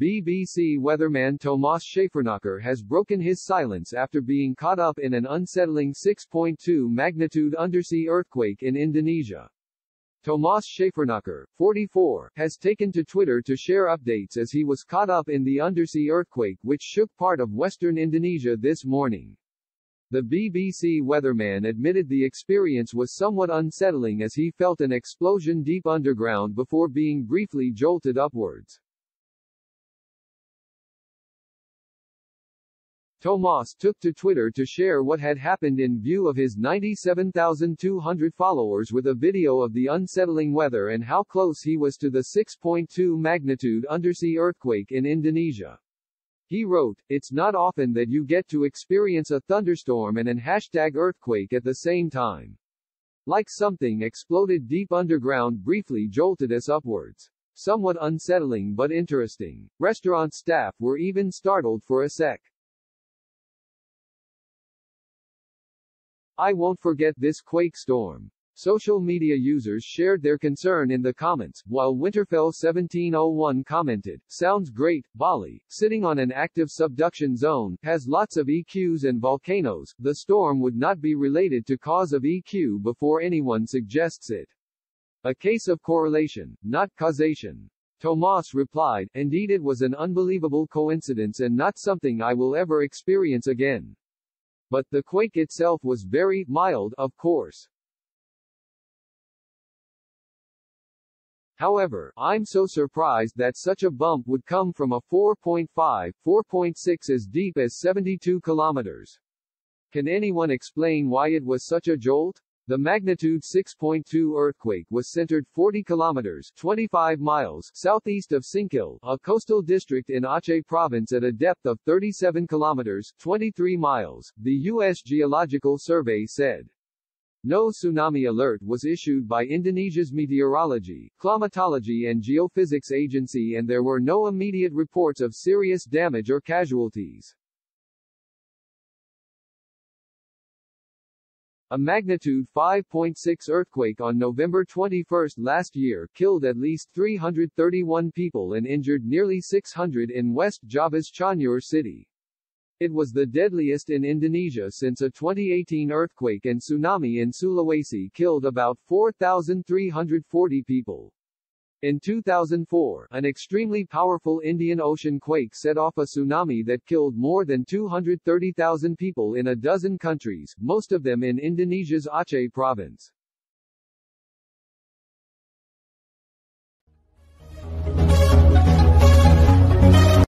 BBC weatherman Tomasz Schafernaker has broken his silence after being caught up in an unsettling 6.2 magnitude undersea earthquake in Indonesia. Tomasz Schafernaker, 44, has taken to Twitter to share updates as he was caught up in the undersea earthquake which shook part of western Indonesia this morning. The BBC weatherman admitted the experience was somewhat unsettling as he felt an explosion deep underground before being briefly jolted upwards. Tomasz took to Twitter to share what had happened in view of his 97,200 followers with a video of the unsettling weather and how close he was to the 6.2 magnitude undersea earthquake in Indonesia. He wrote, "It's not often that you get to experience a thunderstorm and an #earthquake at the same time. Like something exploded deep underground briefly jolted us upwards. Somewhat unsettling but interesting. Restaurant staff were even startled for a sec. I won't forget this quake storm." Social media users shared their concern in the comments, while Winterfell1701 commented, "Sounds great, Bali, sitting on an active subduction zone, has lots of EQs and volcanoes, the storm would not be related to cause of EQ before anyone suggests it. A case of correlation, not causation." Tomasz replied, "Indeed it was an unbelievable coincidence and not something I will ever experience again. But the quake itself was very mild, of course. However, I'm so surprised that such a bump would come from a 4.5, 4.6 as deep as 72 kilometers. Can anyone explain why it was such a jolt?" The magnitude 6.2 earthquake was centered 40 kilometers 25 miles southeast of Singkil, a coastal district in Aceh province at a depth of 37 kilometers 23 miles, the U.S. Geological Survey said. No tsunami alert was issued by Indonesia's Meteorology, Climatology and Geophysics Agency and there were no immediate reports of serious damage or casualties. A magnitude 5.6 earthquake on November 21 last year killed at least 331 people and injured nearly 600 in West Java's Cianjur city. It was the deadliest in Indonesia since a 2018 earthquake and tsunami in Sulawesi killed about 4,340 people. In 2004, an extremely powerful Indian Ocean quake set off a tsunami that killed more than 230,000 people in a dozen countries, most of them in Indonesia's Aceh province.